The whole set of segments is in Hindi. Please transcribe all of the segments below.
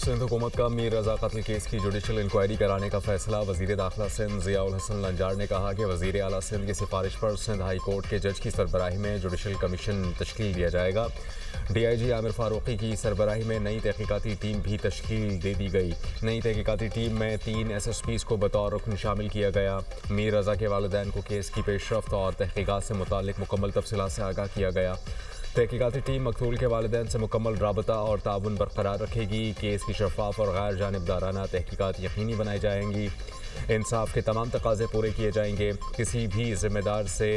सिंध हुकूमत का मीर रजा कत्ल केस की जुडिशल इंक्वायरी कराने का फैसला। वजीर दाखिला सिंध ज़ियाउल हसन लंजार ने कहा कि वजीर आला सिंध की सिफारिश पर सिंध हाई कोर्ट के जज की सरबराही में जुडिशल कमीशन तश्कील दिया जाएगा। DIG आमिर फारूकी की सरबराही में नई तहकीकाती टीम भी तश्कील दे दी गई। नई तहकीकाती टीम में 3 SSPs को बतौर रुकन शामिल किया गया। मीर रजा के वालिदैन को केस की पेशरफ्त और तहकीकात से मुताल्लिक मुकम्मल तफसीलात से आगाह किया गया। तहकीकाती टीम मकतूल के वालिदैन से मुकम्मल राबता और ताउन बरकरार रखेगी। केस की शफाफ और गैर जानिबदाराना तहकीकात यकीनी बनाई जाएंगी। इंसाफ के तमाम तकाजे पूरे किए जाएंगे। किसी भी जिम्मेदार से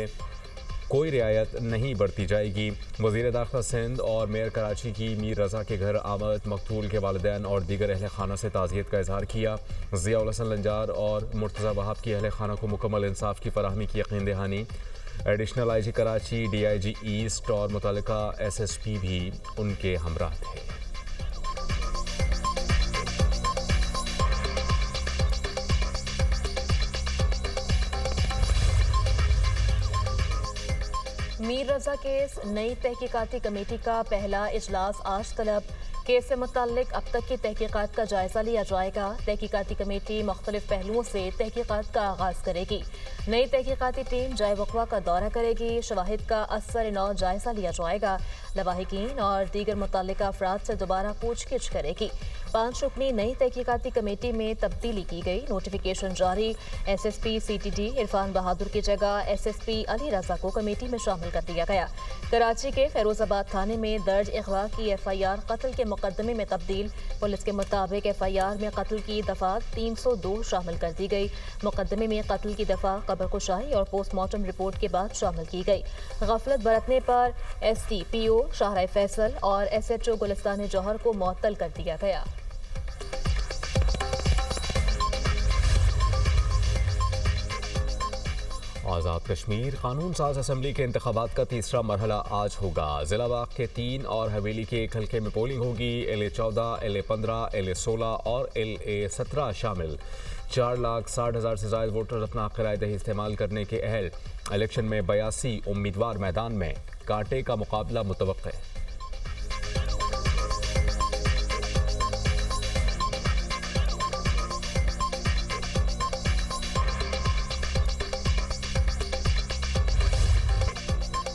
कोई रियायत नहीं बरती जाएगी। वज़ीर दाखिला सिंध और मेयर कराची की मीर रजा के घर आमद मकतूल के वालिदैन और दीगर अहल खाना से ताज़ियत का इजहार किया। ज़ियाउल हसन लंजार और मुर्तज़ा वहाब की अहल खाना को मुकम्मल इंसाफ की फराहमी की यकीन दहानी। Additional IG Karachi, DIG east और मुतल्लिका SSP भी उनके हमरा थे। मीर रजा केस नई तहकीकाती कमेटी का पहला इजलास आज तलब। केस से मुताल्लिक अब तक की तहकीकात का जायजा लिया जाएगा। तहकीकाती कमेटी मुख्तलिफ पहलुओं से तहकीकात का आगाज करेगी। नई तहकीकाती टीम जाए वक़्वा का दौरा करेगी। शवाहिद का असर नौ जायजा लिया जाएगा। लवाहिकीन और दीगर मुतल्लिका अफराद से दोबारा पूछगिछ करेगी। 5 रुकनी नई तहकीकाती कमेटी में तब्दीली की गई। नोटिफिकेशन जारी। SSP CTD इरफान बहादुर की जगह SSP अली रजा को कमेटी में शामिल कर दिया गया। कराची के फैरोजाबाद थाने में दर्ज अगवा की FIR कत्ल के मुकदमे में तब्दील। पुलिस के मुताबिक FIR में कत्ल की दफा 302 शामिल कर दी गई। मुकदमे में कत्ल की दफा कब्रकुशाई और पोस्टमार्टम रिपोर्ट के बाद शामिल की गई। गफलत बरतने पर SDPO शाहराह फैसल और SHO गुलिस्तान जौहर को मुअत्तल कर दिया गया। आज़ाद कश्मीर कानून साज असम्बली के इंतखाबात का तीसरा मरहला आज होगा। जिला बाग के 3 और हवेली के एक हल्के में पोलिंग होगी। LA14, LA15, LA16 और LA17 शामिल। 4,60,000 से ज़ायद वोटर अपना हक़ राय दही इस्तेमाल करने के अहल। इलेक्शन में 82 उम्मीदवार मैदान में। कांटे का मुकाबला मुतवक्के।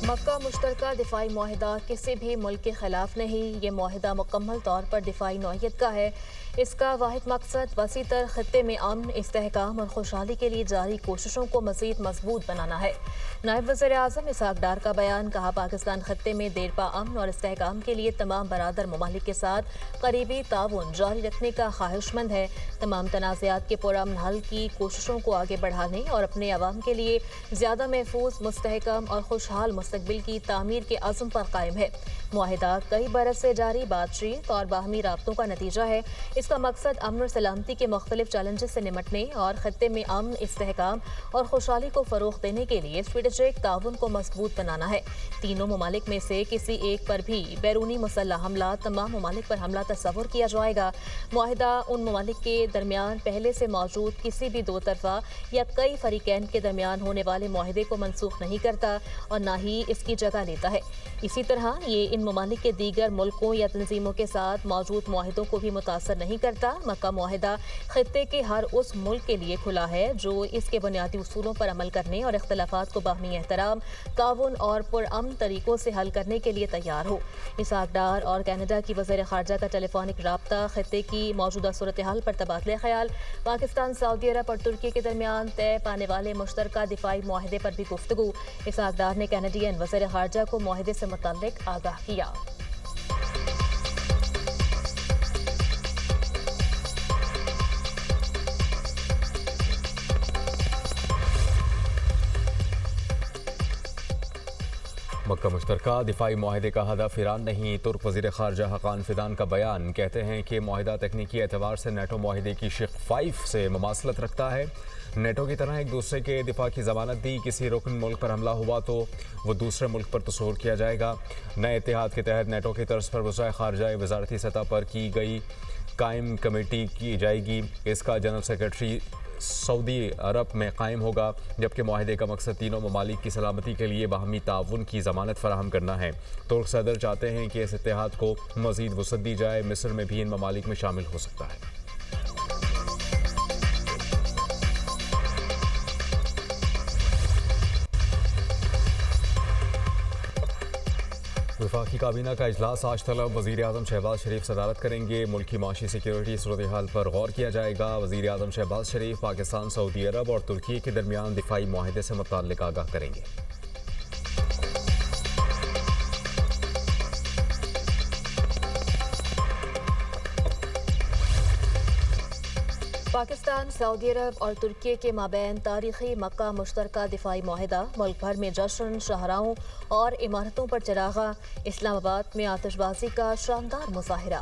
मक्का मुश्तरका दिफाई मुआहिदा किसी भी मुल्क के खिलाफ नहीं। ये मुआहिदा मुकम्मल तौर पर दिफाई नौइयत का है। इसका वाहिद मकसद वसी तर खत्ते में अमन, इस्तेहकाम और खुशहाली के लिए जारी कोशिशों को मज़ीद मजबूत बनाना है। नायब वज़ीर आज़म इसहाक डार का बयान। कहा, पाकिस्तान खत्ते में देरपा अमन और इस्तेहकाम के लिए तमाम बरादर ममालिक के साथ करीबी ताउन जारी रखने का ख्वाहिशमंद है। तमाम तनाज़ात के पुरअमन हल की कोशिशों को आगे बढ़ाने और अपने अवाम के लिए ज़्यादा महफूज, मुस्तहकम और खुशहाल मुस्तकबिल की तामीर के अज़्म पर कायम है। मुआहिदा कई बरस से जारी बातचीत और बाहमी राब्तों का नतीजा है। इसका मकसद अमन और सलामती के मुख्तलिफ चैलेंजेस से निमटने और खत्ते में अमन, इस्तेहकाम और खुशहाली को फ़रोग़ देने के लिए स्ट्रेटेजिक ताउन को मजबूत बनाना है। तीनों ममालिक में से किसी एक पर भी बैरूनी मुसल्लह हमला, तमाम ममालिक पर हमला तस्वुर किया जाएगा। मुआहिदा उन ममालिक के दरमियान पहले से मौजूद किसी भी दो तरफा या कई फरीकैन के दरमियान होने वाले मुआहिदे को मनसूख नहीं करता और न ही इसकी जगह लेता है। इसी तरह ये इन ममालिक के दीगर मुल्कों या तंजीमों के साथ मौजूद मुआहिदों को भी मुतासर नहीं करता। मक्का मुआहिदा खित्ते के हर उस मुल्क के लिए खुला है जो इसके बुनियादी उसूलों पर अमल करने और इख्तलाफात को बाहमी एहतराम, ताउन और पुरअमन तरीकों से हल करने के लिए तैयार हो। इसहाक डार और कनाडा की वज़ीर ख़ारजा का टेलीफोनिक राब्ता, खित्ते की मौजूदा सूरत हाल पर तबादला ख्याल, पाकिस्तान, सऊदी अरब और तुर्की के दरमियान तय पाने वाले मुश्तरका दिफाई मुआहिदे पर भी गुफ्तगू। इसहाक डार ने कैनेडियन वज़ीर ख़ारजा को मुआहिदे से मुताल्लिक आगाह किया। मक्का मुश्तरका दिफाई मुआहिदे का हदफ ईरान नहीं। तुर्क वज़ीर ख़ारजा हक़ान फ़िदान का बयान। कहते हैं कि मुआहिदा तकनीकी एतबार से नेटो मुआहिदे की शिक 5 से मुमासलत रखता है। नेटो की तरह एक दूसरे के दिफा की ज़मानत दी। किसी रुकन मुल्क पर हमला हुआ तो वो दूसरे मुल्क पर तसव्वुर किया जाएगा। नए इत्तेहाद के तहत नेटो की तर्ज पर वज़ाए ख़ारजा वज़ारती सतह पर की गई कायम कमेटी की जाएगी। इसका जनरल सेक्रेटरी सऊदी अरब में कायम होगा, जबकि माहिदे का मकसद तीनों ममालिक की सलामती के लिए बाहमी ताउन की ज़मानत फराहम करना है। तुर्क सदर चाहते हैं कि इस इत्तेहाद को मज़ीद वसअत दी जाए। मिस्र में भी इन ममालिक में शामिल हो सकता है। वफाकी काबीना का इजलास आज तलब। वज़ीर आज़म शहबाज शरीफ सदारत करेंगे। मुल्की माशी सिक्योरिटी सूरत हाल पर गौर किया जाएगा। वज़ीर आज़म शहबाज शरीफ पाकिस्तान, सऊदी अरब और तुर्की के दरमियान दिफाई माहिदे से मुताल्लिक़ आगाह करेंगे। पाकिस्तान, सऊदी अरब और तुर्की के माबैन तारीखी मक्का मुश्तरका दिफाई माहिदा। मुल्क भर में जश्न, शाहराहों और इमारतों पर चरागा। इस्लामाबाद में आतिशबाजी का शानदार मुजाहिरा।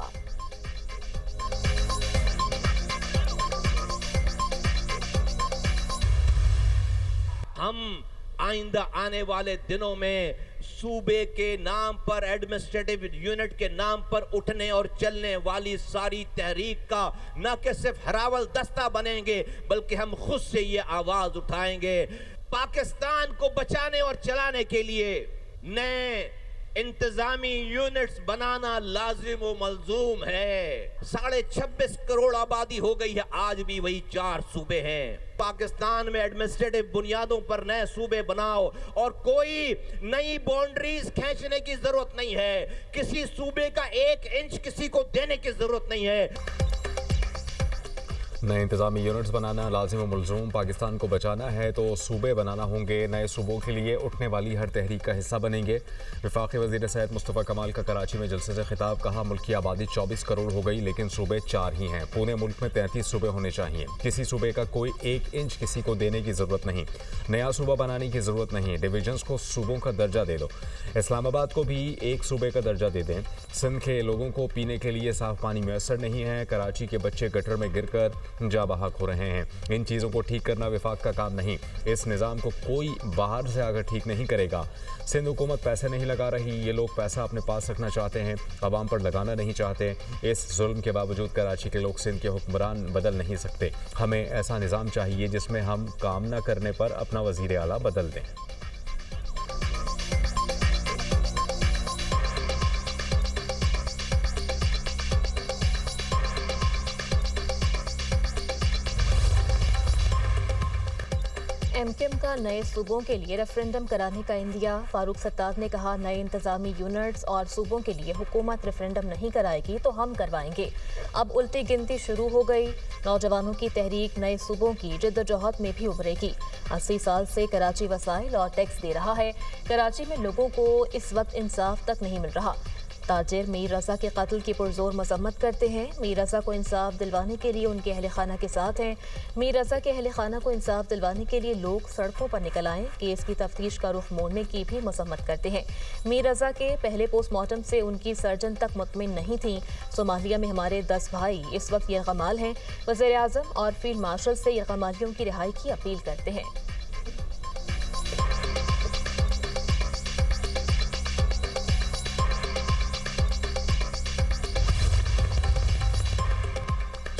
हम आइंदा आने वाले दिनों में सूबे के नाम पर, एडमिनिस्ट्रेटिव यूनिट के नाम पर उठने और चलने वाली सारी तहरीक का न कि सिर्फ हरावल दस्ता बनेंगे, बल्कि हम खुद से ये आवाज उठाएंगे। पाकिस्तान को बचाने और चलाने के लिए नए इंतजामी यूनिट्स बनाना लाजिम व मलजूम है। 26.5 करोड़ आबादी हो गई है, आज भी वही 4 सूबे हैं। पाकिस्तान में एडमिनिस्ट्रेटिव बुनियादों पर नए सूबे बनाओ और कोई नई बाउंड्रीज खींचने की जरूरत नहीं है। किसी सूबे का 1 इंच किसी को देने की जरूरत नहीं है। नए इंतजामी यूनिट्स बनाना लाजिम व मुलज़ूम। पाकिस्तान को बचाना है तो सूबे बनाना होंगे। नए सूबों के लिए उठने वाली हर तहरीक का हिस्सा बनेंगे। वफाकी वज़ीर सेहत मुस्तफ़ा कमाल का कराची में जलसे से खिताब। कहा, मुल्क की आबादी 24 करोड़ हो गई, लेकिन सूबे 4 ही हैं। पूरे मुल्क में 33 सूबे होने चाहिए। किसी सूबे का कोई 1 इंच किसी को देने की ज़रूरत नहीं। नया सूबा बनाने की ज़रूरत नहीं। डिवीजन्स को सूबों का दर्जा दे दो। इस्लामाबाद को भी एक सूबे का दर्जा दे दें। सिंध के लोगों को पीने के लिए साफ़ पानी मैसर नहीं है। कराची के बच्चे गटर में गिर कर जा बहक हो रहे हैं। इन चीज़ों को ठीक करना विफाक का काम नहीं। इस निज़ाम को कोई बाहर से आकर ठीक नहीं करेगा। सिंध हुकूमत पैसे नहीं लगा रही। ये लोग पैसा अपने पास रखना चाहते हैं, अवाम पर लगाना नहीं चाहते। इस जुल्म के बावजूद कराची के लोग सिंध के हुक्मरान बदल नहीं सकते। हमें ऐसा निज़ाम चाहिए जिसमें हम काम न करने पर अपना वज़ीर आला बदल दें। एमकेएम का नए सूबों के लिए रेफरेंडम कराने का इंदिया। फारूक सत्तार ने कहा, नए इंतजामी यूनिट्स और सूबों के लिए हुकूमत रेफरेंडम नहीं कराएगी तो हम करवाएंगे। अब उल्टी गिनती शुरू हो गई। नौजवानों की तहरीक नए सूबों की जिद्दोजहद में भी उभरेगी। 80 साल से कराची वसाइल और टैक्स दे रहा है। कराची में लोगों को इस वक्त इंसाफ तक नहीं मिल रहा। ताजिर मीर रजा के कत्ल की पुरजोर मजम्मत करते हैं। मीर रजा को इंसाफ दिलवाने के लिए उनके अहल खाना के साथ हैं। मीर रजा के अहल खाना को इंसाफ दिलवाने के लिए लोग सड़कों पर निकल आएँ। केस की तफ्तीश का रुख मोड़ने की भी मजम्मत करते हैं। मीर रजा के पहले पोस्टमार्टम से उनकी सर्जन तक मुतमिन नहीं थी। सोमालिया में हमारे 10 भाई इस वक्त यरगमाल हैं। वज़ीर आज़म और फील्ड मार्शल से यरगमालियों की रिहाई की अपील करते हैं।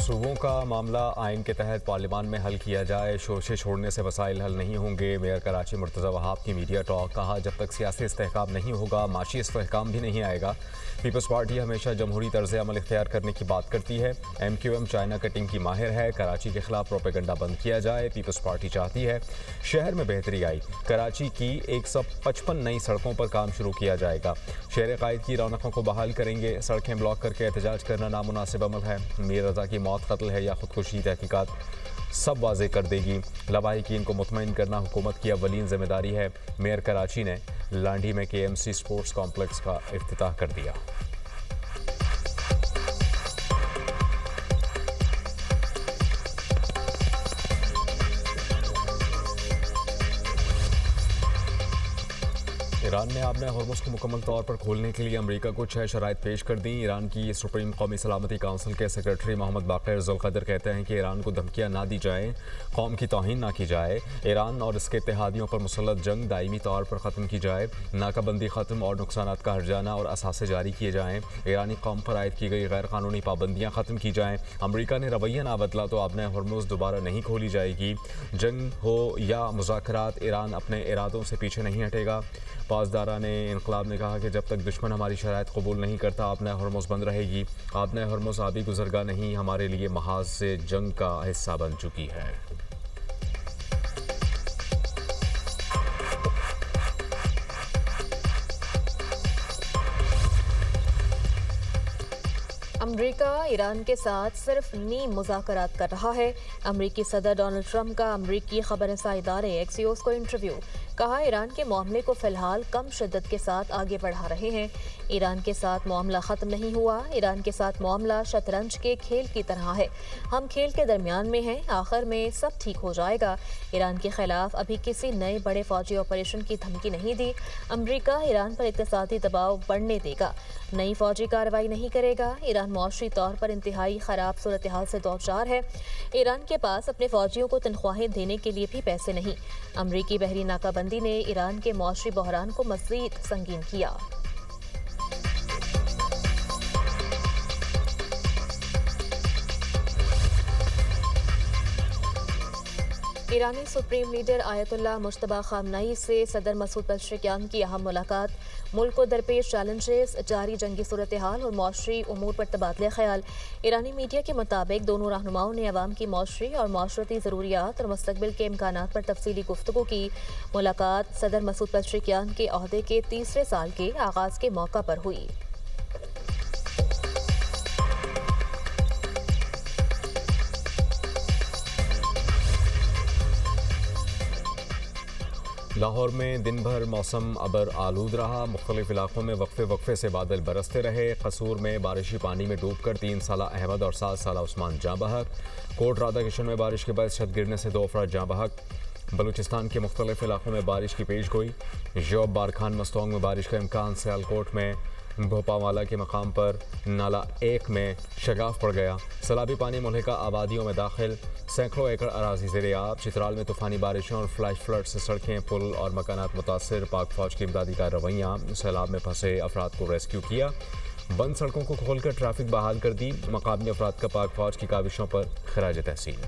सूबों का मामला आइन के तहत पार्लियामान में हल किया जाए। शोशे छोड़ने से मसाइल हल नहीं होंगे। मेयर कराची मुर्तज़ा वहाब की मीडिया टॉक। कहा, जब तक सियासी इस्तेहकाम नहीं होगा माशी इस्तेहकाम भी नहीं आएगा। पीपल्स पार्टी हमेशा जमहूरी तर्ज अमल इख्तियार करने की बात करती है। MQM चाइना कटिंग की माहिर है। कराची के खिलाफ प्रोपेगेंडा बंद किया जाए। पीपल्स पार्टी चाहती है शहर में बेहतरी आई। कराची की 155 नई सड़कों पर काम शुरू किया जाएगा। शहर कायद की रौनकों को बहाल करेंगे। सड़कें ब्लॉक करके एहतजाज करना नामुनासिब अमल है। मीर रजा की मौत कत्ल है या खुदकुशी, तहकीकात सब वाजे कर देगी। लवाहिकीन को मुतमईन करना हुकूमत की अव्वलीन जिम्मेदारी है। मेयर कराची ने लांडी में KMC स्पोर्ट्स कॉम्प्लेक्स का इफ्तिताह कर दिया। ईरान ने आपने हॉर्मुज को मुकम्मल तौर पर खोलने के लिए अमेरिका को 6 शराइत पेश कर दी। ईरान की सुप्रीम कौमी सलामती काउंसिल के सेक्रेटरी मोहम्मद बाक़िर ज़ुल्क़दर कहते हैं कि ईरान को धमकियां ना दी जाएं, कौम की तौहीन ना की जाए, ईरान और इसके इत्तेहादियों पर मुसल्लत जंग दायमी तौर पर ख़त्म की जाए, नाकाबंदी ख़त्म और नुकसानात का हर्जाना और असासे जारी किए जाएँ, ईरानी कौम पर आयद की गई गैर कानूनी पाबंदियाँ ख़त्म की जाएँ। अमरीका ने रवैया ना बदला तो आपने हॉर्मुज दोबारा नहीं खोली जाएगी। जंग हो या मुज़ाकरात, ईरान अपने इरादों से पीछे नहीं हटेगा। पासदारा ने इनकलाब ने कहा कि जब तक दुश्मन हमारी शराइत कबूल नहीं करता आपने हॉर्मुज बंद रहेगी। आपने हॉर्मुज आबी गुजरगा नहीं, हमारे लिए महाज से जंग का हिस्सा बन चुकी है। अमेरिका ईरान के साथ सिर्फ नीम मुज़ाकरात कर रहा है। अमेरिकी सदर डोनाल्ड ट्रंप का अमेरिकी खबररसा इदारे एक्सियोस को इंटरव्यू। कहा, ईरान के मामले को फ़िलहाल कम शिद्दत के साथ आगे बढ़ा रहे हैं। ईरान के साथ मामला ख़त्म नहीं हुआ। ईरान के साथ मामला शतरंज के खेल की तरह है। हम खेल के दरमियान में हैं, आखिर में सब ठीक हो जाएगा। ईरान के खिलाफ अभी किसी नए बड़े फौजी ऑपरेशन की धमकी नहीं दी। अमेरिका ईरान पर इक़्तिसादी दबाव बढ़ने देगा, नई फौजी कार्रवाई नहीं करेगा। ईरान मौशरी तौर पर इंतहाई ख़राब सूरत हाल से दो चार है। ईरान के पास अपने फौजियों को तनख्वाहें देने के लिए भी पैसे नहीं। अमरीकी बहरी नाकाबंदी ने ईरान के मौशरी बहरान को मज़ीद संगीन किया। ईरानी supreme leader Ayatollah Mojtaba Khamenei से सदर मसूद पेज़ेश्कियान की अहम मुलाकात। मुल्क को दरपेश चैलेंजेस, जारी जंगी सूरत हाल और मौशरी उमूर पर तबादले ख्याल। ईरानी मीडिया के मुताबिक दोनों रहनुमाओं ने अवाम की मौशरी और माशरती ज़रूरियात और मुस्तकबिल के इम्कानात पर तफसीली गुफ्तगू की। मुलाकात सदर मसूद पेज़ेश्कियान के अहदे के तीसरे साल के आगाज़ के मौका पर हुई। लाहौर में दिन भर मौसम अबर आलूद रहा। मुख्तलिफ इलाकों में वक्फे वक्फे से बादल बरसते रहे। कसूर में बारिशी पानी में डूबकर 3 साला अहमद और 7 साला उस्मान जाँ बहक। कोट राधा किशन में बारिश के बाद छत गिरने से 2 अफराद जाँ बहक। बलूचिस्तान के मुख्तलिफ इलाकों में बारिश की पेश गोई। जौब बारखान मस्तोंग में बारिश का इम्कान। सियालकोट में भोपावाला के मकाम पर नाला 1 में शगाफ पड़ गया। सैलाबी पानी मुल्हिका आबादियों में दाखिल। सैकड़ों एकड़ अराजी ज़ेर-ए-आब। चित्राल में तूफ़ानी बारिशों और फ्लैश फ्लड से सड़कें, पुल और मकानात मुतासर। पाक फौज की इमदादी कार्रवाइयाँ। सैलाब में फंसे अफराद को रेस्क्यू किया। बंद सड़कों को खोलकर ट्रैफिक बहाल कर दी। मकामी अफराद का पाक फौज की काविशों पर खराज तहसीन।